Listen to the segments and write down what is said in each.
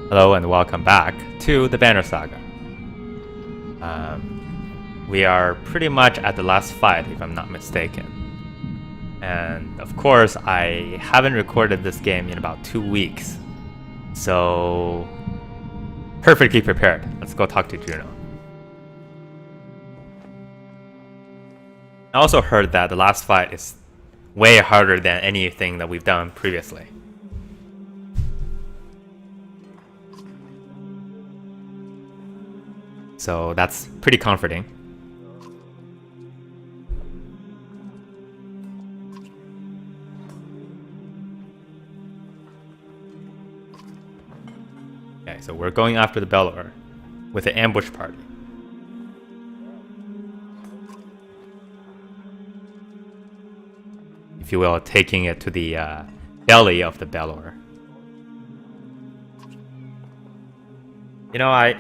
Hello and welcome back to the Banner Saga. We are pretty much at the last fight, if I'm not mistaken. And of course, I haven't recorded this game in about 2 weeks. So, perfectly prepared. Let's go talk to Juno. I also heard that the last fight is way harder than anything that we've done previously. So that's pretty comforting. Okay, so we're going after the Bellower with an ambush party. If you will, taking it to the belly of the Bellower. You know,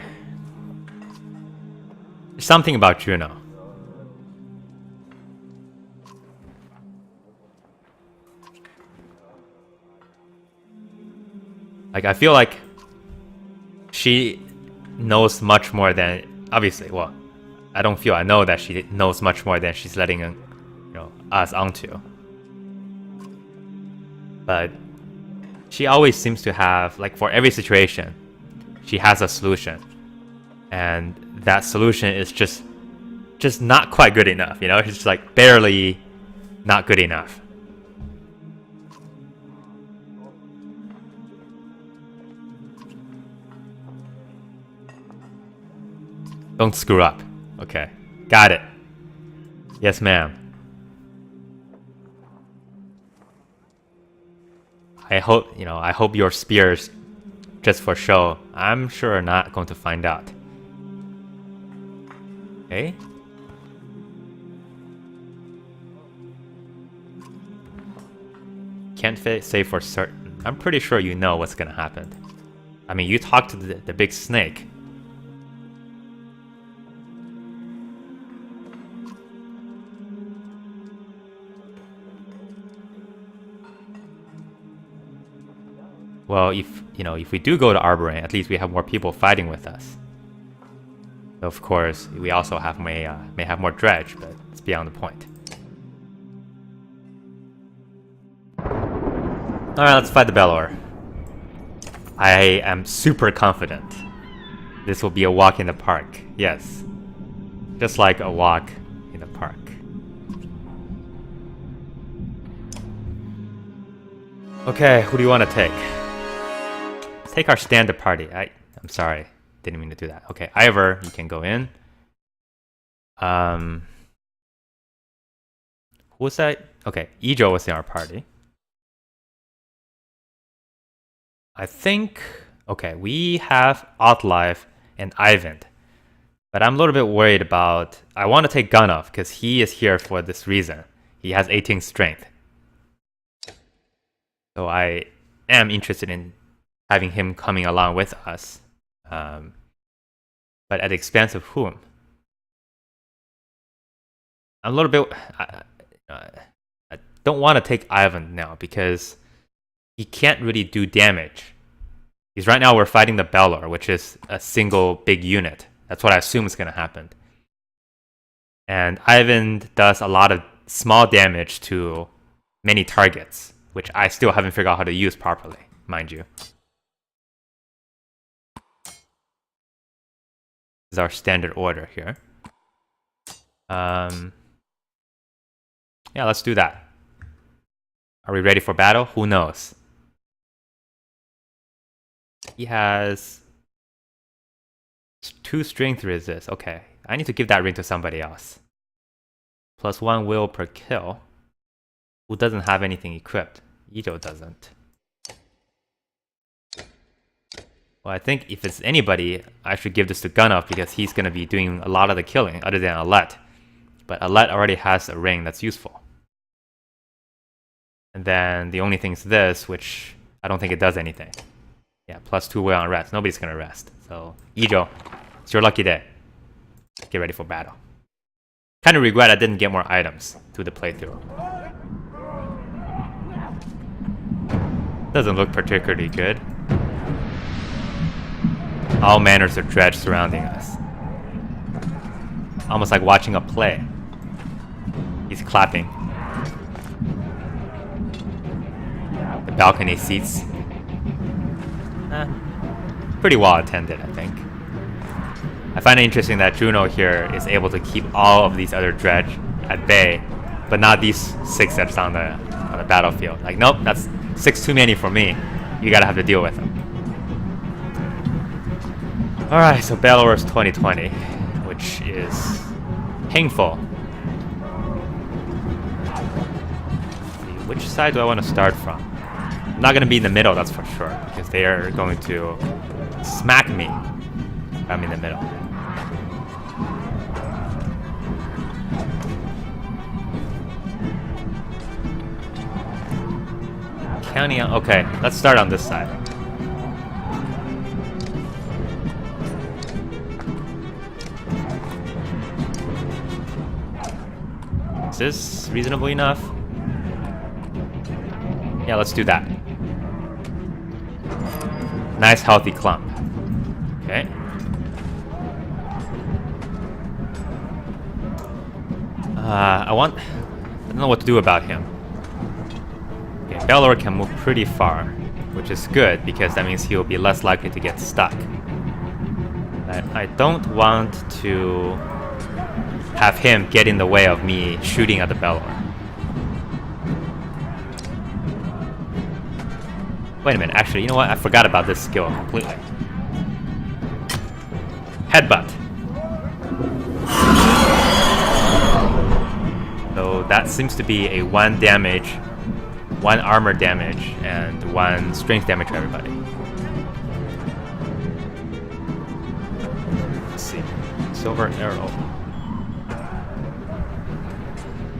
there's something about Juno. Like, I feel like she knows much more than, obviously, well, I don't feel, I know that she knows much more than she's letting us onto. But she always seems to have, like, for every situation, she has a solution. And that solution is just not quite good enough, you know? It's just like barely not good enough. Don't screw up. Okay. Got it. Yes, ma'am. I hope your spears just for show. I'm sure not going to find out. Okay. Can't say for certain. I'm pretty sure you know what's gonna happen. I mean, you talked to the big snake. Well, if we do go to Arboretum, at least we have more people fighting with us. Of course, we also may have more dredge, but it's beyond the point. Alright, let's fight the Bellower. I am super confident this will be a walk in the park. Yes. Just like a walk in the park. Okay, who do you want to take? Let's take our standard party. I'm sorry. Didn't mean to do that. Okay, Ivor, you can go in. Who was that? Okay, Ijo was in our party. I think... Okay, we have Outlife and Ivan. But I'm a little bit worried about... I want to take Gunoff, because he is here for this reason. He has 18 strength. So I am interested in having him coming along with us. But at the expense of whom? I'm a little bit... I don't want to take Ivan now because he can't really do damage. Because right now we're fighting the Bellower, which is a single big unit. That's what I assume is going to happen. And Ivan does a lot of small damage to many targets, which I still haven't figured out how to use properly, mind you. Is our standard order here. Yeah, let's do that. Are we ready for battle? Who knows? He has 2 strength resist. Okay, I need to give that ring to somebody else. +1 will per kill. Who doesn't have anything equipped? Ijo doesn't. Well, I think if it's anybody, I should give this to Gunoff because he's going to be doing a lot of the killing other than Alette. But Alette already has a ring that's useful. And then the only thing is this, which I don't think it does anything. Yeah, +2 will on rest. Nobody's going to rest. So, Ijo, it's your lucky day. Get ready for battle. Kind of regret I didn't get more items through the playthrough. Doesn't look particularly good. All manners of dredge surrounding us. Almost like watching a play. He's clapping. The balcony seats. Pretty well attended, I think. I find it interesting that Juno here is able to keep all of these other dredge at bay, but not these 6 that's on the battlefield. Like, nope, that's 6 too many for me. You gotta have to deal with them. Alright, so Bellower's 2020, which is painful. Let's see, which side do I want to start from? I'm not gonna be in the middle, that's for sure, because they are going to smack me if I'm in the middle. Counting on, okay, let's start on this side. Is this reasonable enough? Yeah, let's do that. Nice healthy clump. Okay. I don't know what to do about him. Okay, Bellower can move pretty far, which is good because that means he'll be less likely to get stuck. I don't want to have him get in the way of me shooting at the Bellower. Wait a minute, actually, you know what? I forgot about this skill completely. Headbutt. So that seems to be a 1 damage, 1 armor damage, and 1 strength damage to everybody. Let's see. Silver arrow.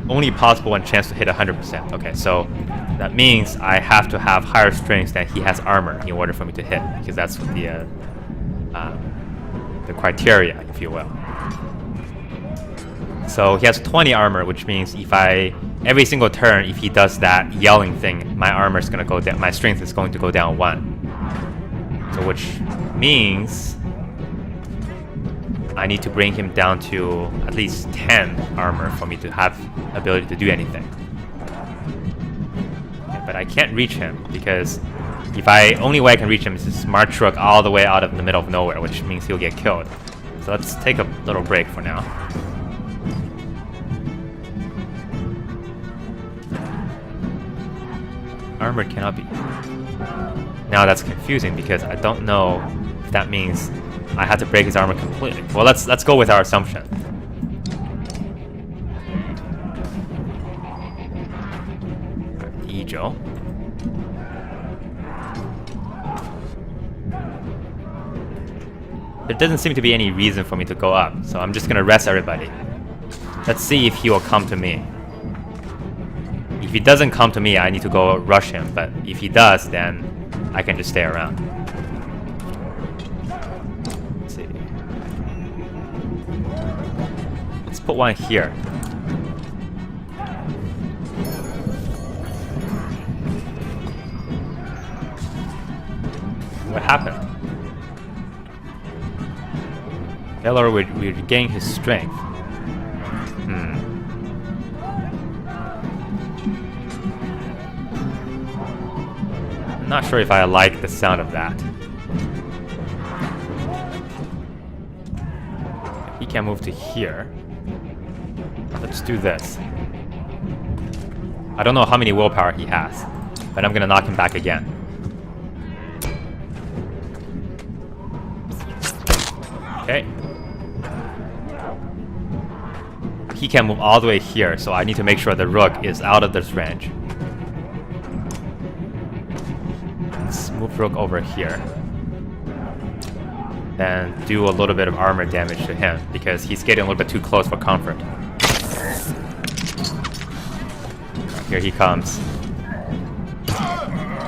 Only possible one chance to hit 100%. Okay, so that means I have to have higher strength than he has armor in order for me to hit, because that's what the criteria, if you will. So he has 20 armor, which means if every single turn, if he does that yelling thing, my armor is gonna go down. My strength is going to go down 1. So which means I need to bring him down to at least 10 armor for me to have ability to do anything. Okay, but I can't reach him because only way I can reach him is to smart truck all the way out of the middle of nowhere, which means he'll get killed. So let's take a little break for now. Armor cannot be. Now that's confusing because I don't know if that means I have to break his armor completely. Well, let's go with our assumption. Ijo. There doesn't seem to be any reason for me to go up, so I'm just gonna rest everybody. Let's see if he will come to me. If he doesn't come to me, I need to go rush him, but if he does, then I can just stay around. Let's see. Let's put 1 here. What happened? Bellower will regain his strength. I'm not sure if I like the sound of that. He can move to here. Let's do this. I don't know how many willpower he has, but I'm gonna knock him back again. Okay. He can move all the way here, so I need to make sure the rook is out of this range. Let's move rook over here. Then do a little bit of armor damage to him, because he's getting a little bit too close for comfort. Here he comes.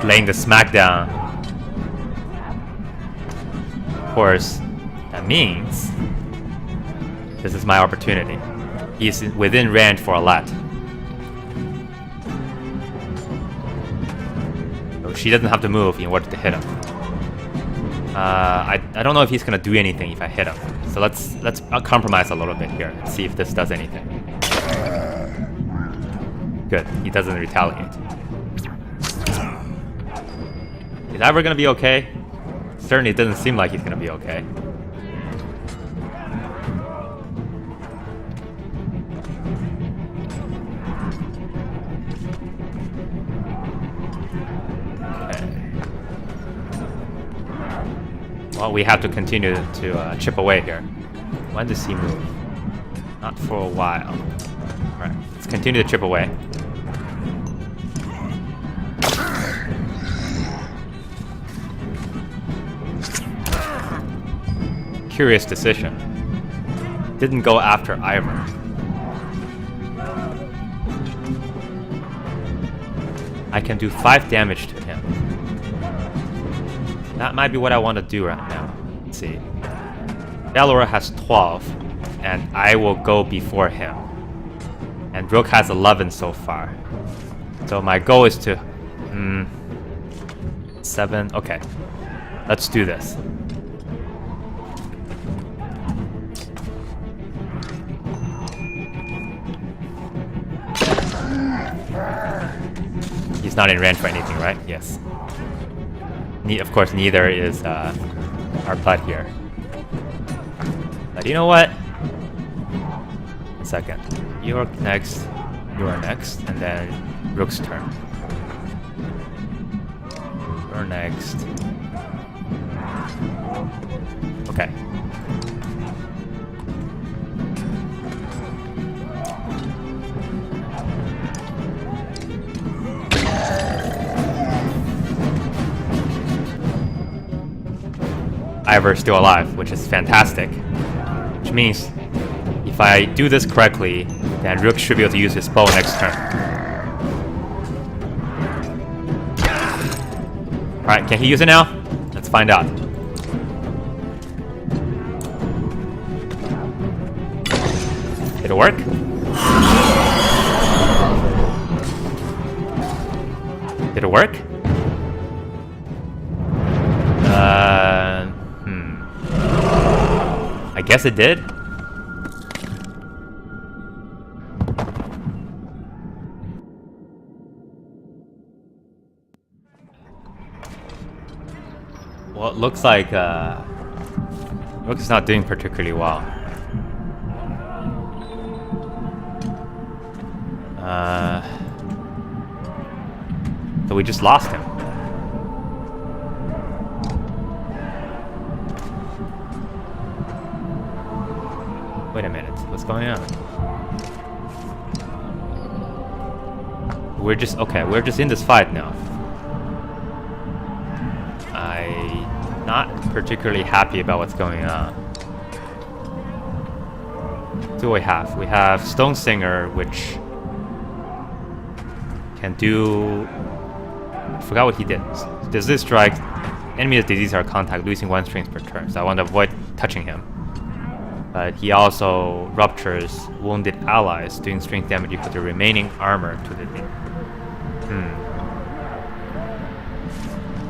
Laying the smackdown. Of course, that means this is my opportunity. He's within range for a lot. So she doesn't have to move in order to hit him. I don't know if he's gonna do anything if I hit him. So let's compromise a little bit here. See if this does anything. Good. He doesn't retaliate. Is Ivor gonna be okay? Certainly, it doesn't seem like he's gonna be okay. Well, we have to continue to chip away here. When does he move? Not for a while. Alright, let's continue to chip away. Curious decision. Didn't go after Ivor. I can do 5 damage to him. That might be what I want to do right now. Let's see. Bellower has 12, and I will go before him. And Rook has 11 so far. So my goal is to... 7... Okay. Let's do this. He's not in range for anything, right? Yes. Of course, neither is our butt here. But you know what? A second. You're next. You are next, and then Rook's turn. You're next. Okay. Ivor's still alive, which is fantastic. Which means, if I do this correctly, then Rook should be able to use his bow next turn. Alright, can he use it now? Let's find out. Did it work? Did it work? I guess it did. Well, it looks like Rook is not doing particularly well. So we just lost him. Wait a minute, what's going on? We're just in this fight now. I'm not particularly happy about what's going on. What do we have? We have Stone Singer, which can do... I forgot what he did. Does this strike? Enemies disease are contact, losing 1 strength per turn. So I want to avoid touching him. But he also ruptures wounded allies, doing strength damage equal to remaining armor to the thing.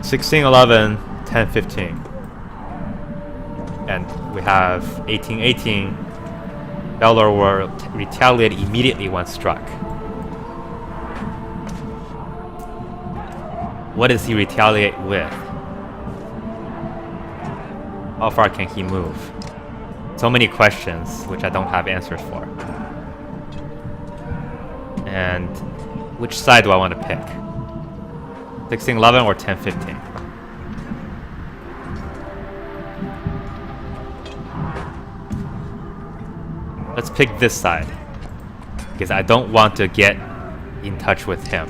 16, 11, 10, 15. And we have 18, 18. Bellower will retaliate immediately once struck. What does he retaliate with? How far can he move? So many questions which I don't have answers for. And which side do I want to pick? 16, 11 or 10, 15? Let's pick this side. Because I don't want to get in touch with him.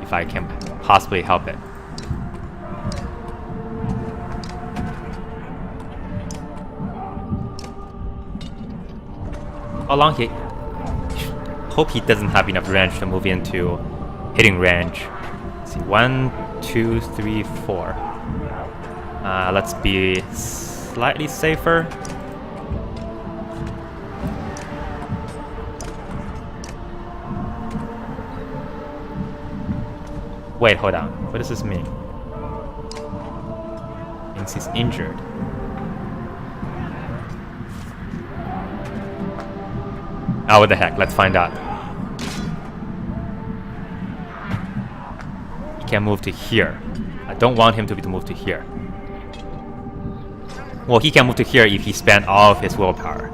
If I can possibly help it. How long he... Hope he doesn't have enough range to move into hitting range. Let's see, 1, 2, 3, 4. Let's be slightly safer. Wait, hold on. What does this mean? Thinks he's injured. Oh, what the heck? Let's find out. He can move to here. I don't want him to be moved to here. Well, he can move to here if he spent all of his willpower.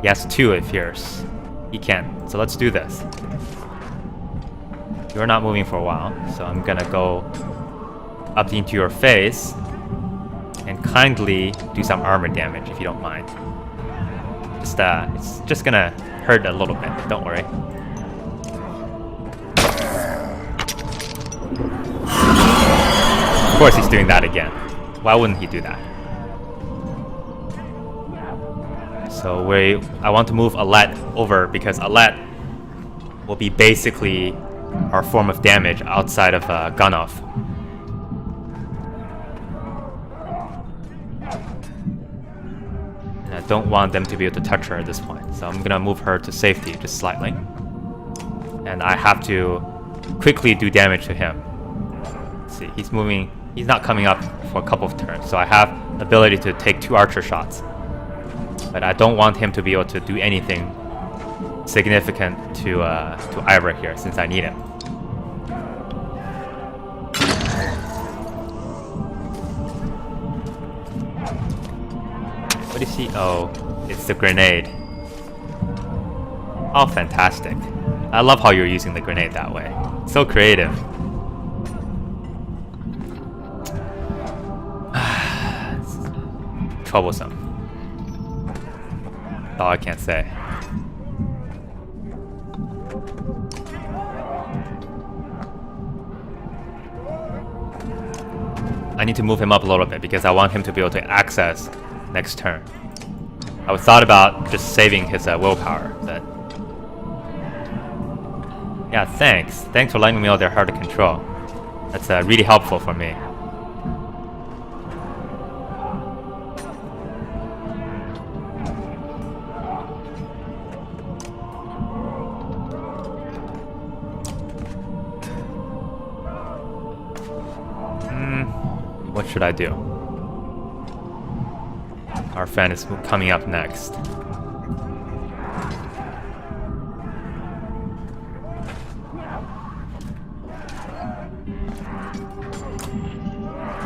He has 2 if here's. He can't. So let's do this. You're not moving for a while, so I'm gonna go up into your face and kindly do some armor damage if you don't mind. It's just gonna hurt a little bit. Don't worry. Of course he's doing that again. Why wouldn't he do that? So I want to move Alette over because Alette will be basically our form of damage outside of Gunoff. And I don't want them to be able to touch her at this point. So I'm gonna move her to safety just slightly. And I have to quickly do damage to him. Let's see, he's moving. He's not coming up for a couple of turns. So I have the ability to take 2 archer shots. But I don't want him to be able to do anything significant to Ivor here since I need him. What is he? Oh, it's the grenade. Oh, fantastic. I love how you're using the grenade that way. So creative. It's troublesome. That's all I can say. I need to move him up a little bit because I want him to be able to access next turn. I was thought about just saving his willpower, but yeah, thanks. Thanks for letting me know they're hard to control. That's really helpful for me. What should I do? Our friend is coming up next.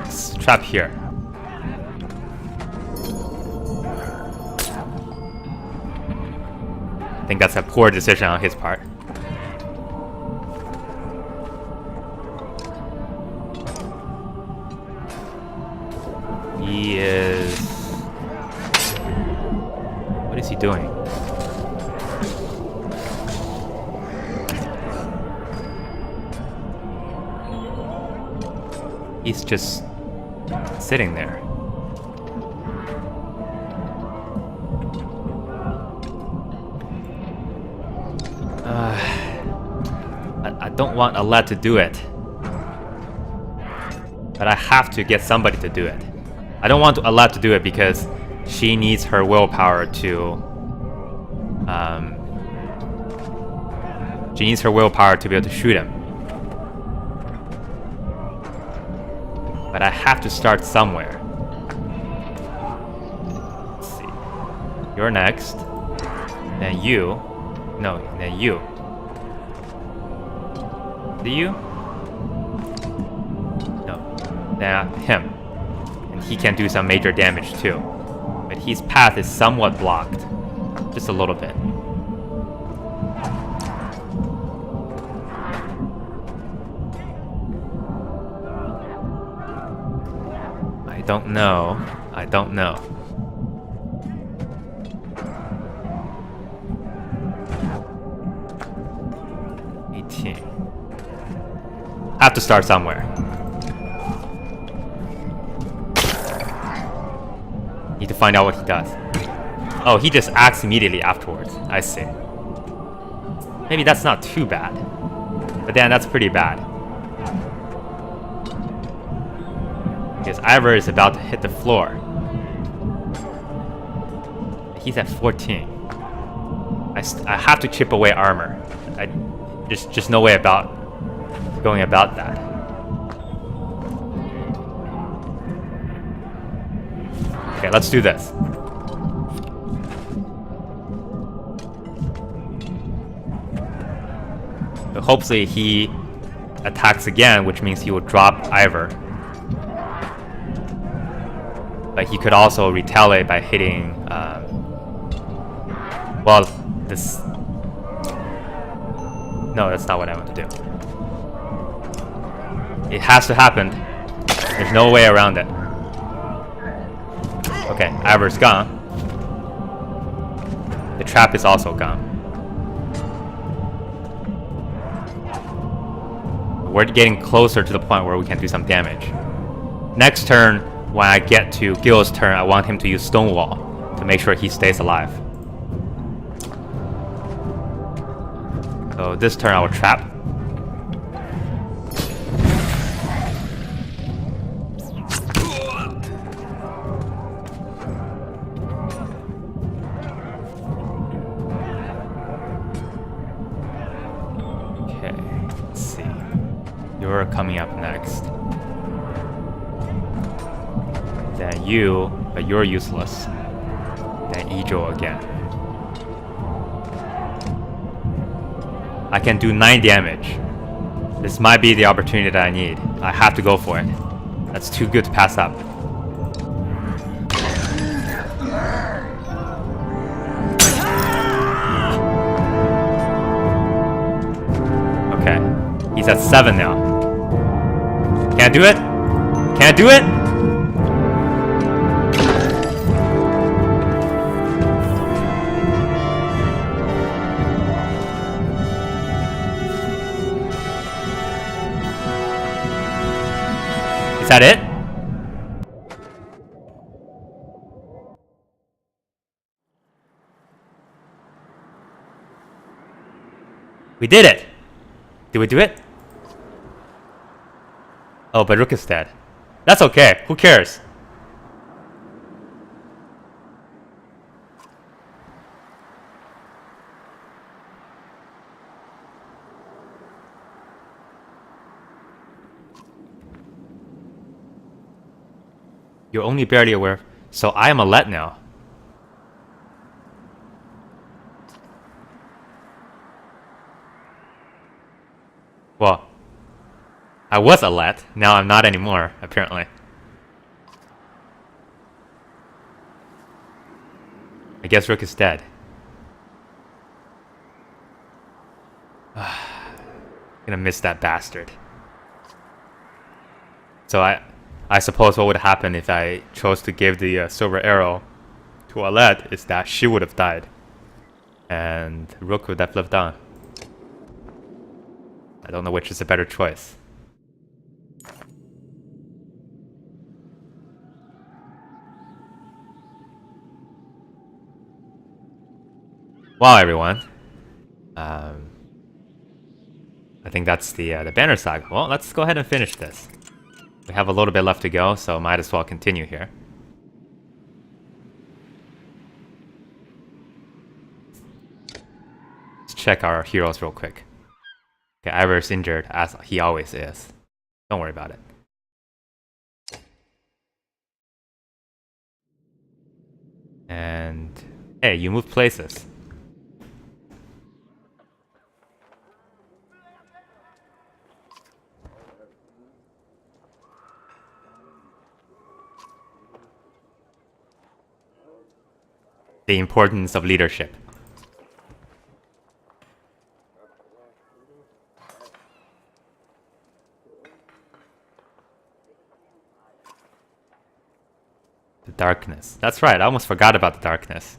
Let's trap here. I think that's a poor decision on his part. He is... What is he doing? He's just sitting there. I don't want Alette to do it. But I have to get somebody to do it. I don't want Alette to do it because she needs her willpower to... she needs her willpower to be able to shoot him. But I have to start somewhere. Let's see. You're next. Then you. No, then you. Do you? No. Then him. And he can do some major damage too. But his path is somewhat blocked. Just a little bit. I don't know. I don't know. Have to start somewhere. Need to find out what he does. Oh, he just acts immediately afterwards. I see. Maybe that's not too bad. But then that's pretty bad. Because Ivor is about to hit the floor. He's at 14. I have to chip away armor. Just no way about going about that. Okay, let's do this. So hopefully he attacks again, which means he will drop Ivor. But he could also retaliate by hitting... well, this... No, that's not what I want to do. It has to happen. There's no way around it. Okay, Ivor's gone. The trap is also gone. We're getting closer to the point where we can do some damage. Next turn, when I get to Gil's turn, I want him to use Stonewall to make sure he stays alive. So this turn I will trap. Okay, let's see. You're coming up next. Then you, but you're useless. Then Ijo again. I can do 9 damage. This might be the opportunity that I need. I have to go for it. That's too good to pass up. Okay. He's at 7 now. Can't do it? Can't do it? Is that it? We did it! Did we do it? Oh, but Rook is dead. That's okay. Who cares? You're only barely aware. So I am a let now. Well, I was a let. Now I'm not anymore, apparently. I guess Rook is dead. Gonna miss that bastard. So I suppose what would happen if I chose to give the silver arrow to Alette is that she would have died. And Rook would have lived on. I don't know which is a better choice. Wow, everyone. I think that's the banner saga. Well, let's go ahead and finish this. We have a little bit left to go, so might as well continue here. Let's check our heroes real quick. Okay, Ivor's injured, as he always is. Don't worry about it. And hey, you moved places. The importance of leadership. The darkness. That's right, I almost forgot about the darkness.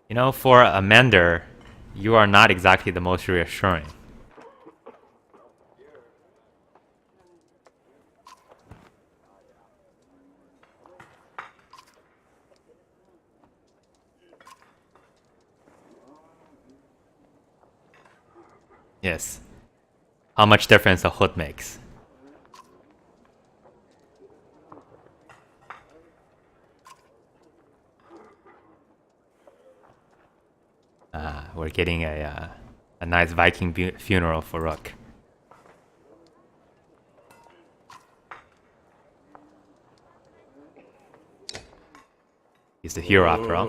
You know, for a mender, you are not exactly the most reassuring. Yes. How much difference a hood makes. We're getting a nice Viking funeral for Rook. He's the hero after all.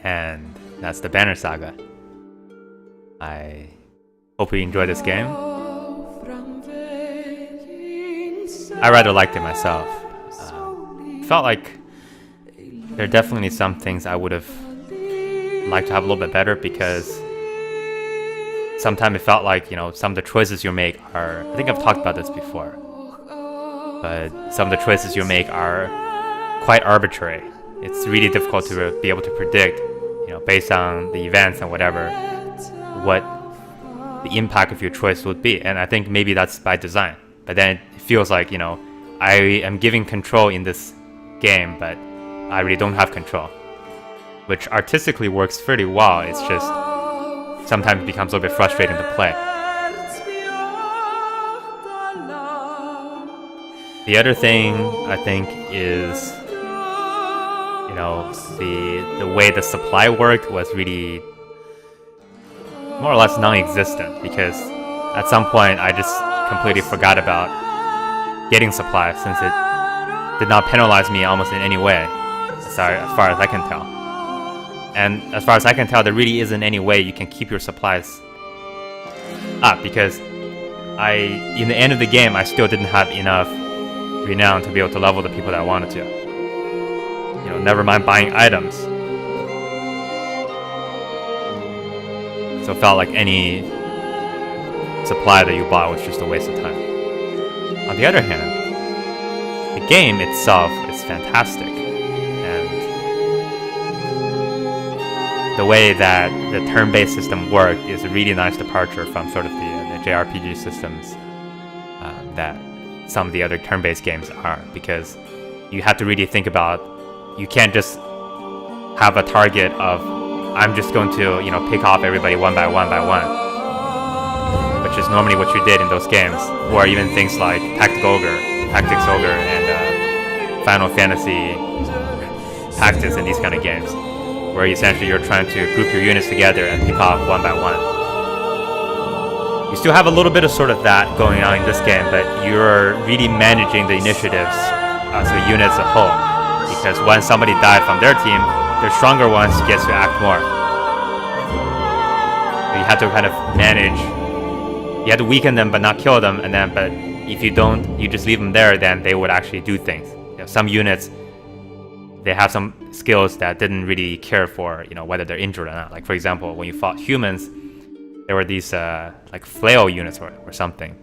And that's the Banner Saga. I hope you enjoyed this game. I rather liked it myself. Felt like there are definitely some things I would have liked to have a little bit better, because sometimes it felt like, some of the choices you make are, I think I've talked about this before, but some of the choices you make are quite arbitrary. It's really difficult to be able to predict, based on the events and whatever, what the impact of your choice would be. And I think maybe that's by design. But then it feels like, I am giving control in this game, but I really don't have control, which artistically works pretty well. It's just sometimes it becomes a little bit frustrating to play. The other thing I think is, the way the supply worked was really more or less non-existent, because at some point I just completely forgot about getting supplies, since it did not penalize me almost in any way, as far as I can tell. And as far as I can tell, there really isn't any way you can keep your supplies up, because in the end of the game, I still didn't have enough renown to be able to level the people that I wanted to. Never mind buying items. So it felt like any supply that you bought was just a waste of time. On the other hand, the game itself is fantastic, and the way that the turn-based system worked is a really nice departure from sort of the JRPG systems that some of the other turn-based games are, because you have to really think about, you can't just have a target of, I'm just going to, pick off everybody one by one, which is normally what you did in those games, or even things like Tactics Ogre, and Final Fantasy Tactics and these kind of games, where essentially you're trying to group your units together and pick off one by one. You still have a little bit of sort of that going on in this game, but you're really managing the initiatives as a unit as a whole. Because when somebody died from their team, the stronger ones get to act more. So you have to kind of manage You had to weaken them but not kill them, and then but if you don't, you just leave them there, then they would actually do things. Some units, they have some skills that didn't really care for whether they're injured or not. Like for example, when you fought humans, there were these like flail units or something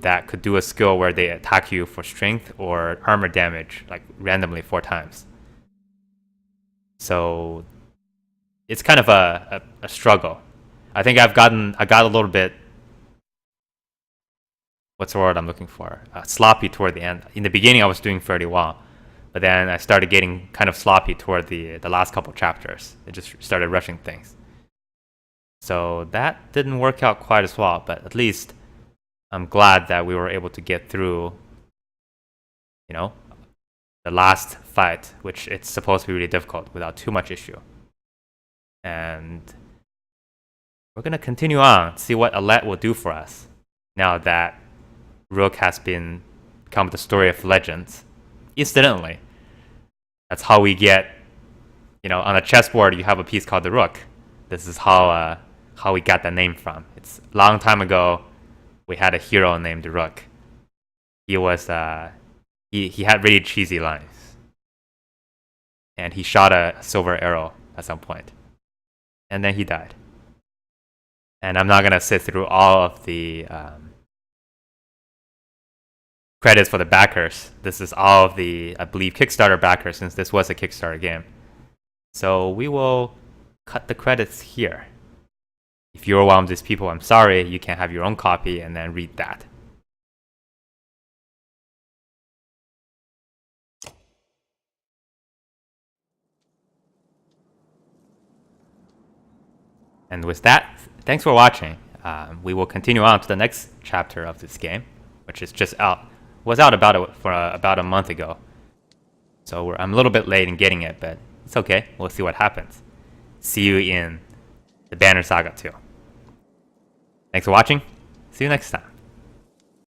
that could do a skill where they attack you for strength or armor damage, like randomly 4 times. So it's kind of a struggle. I think I got a little bit, what's the word I'm looking for? Sloppy toward the end. In the beginning, I was doing fairly well, but then I started getting kind of sloppy toward the last couple chapters. I just started rushing things. So that didn't work out quite as well, but at least I'm glad that we were able to get through, the last fight, which it's supposed to be really difficult without too much issue. And we're going to continue on, see what Alette will do for us now that Rook has become the story of legends. Incidentally, that's how we get, on a chessboard you have a piece called the Rook. This is how we got that name from. It's a long time ago. We had a hero named Rook. He was he had really cheesy lines, and he shot a silver arrow at some point, and then he died. And I'm not gonna sit through all of the credits for the backers. This is all of the, I believe, Kickstarter backers, since this was a Kickstarter game. So we will cut the credits here. If you're one of these people, I'm sorry, you can have your own copy and then read that. And with that, thanks for watching. We will continue on to the next chapter of this game, which is just out. Was out about a month ago. So I'm a little bit late in getting it, but it's okay. We'll see what happens. See you in the Banner Saga 2. Thanks for watching. See you next time.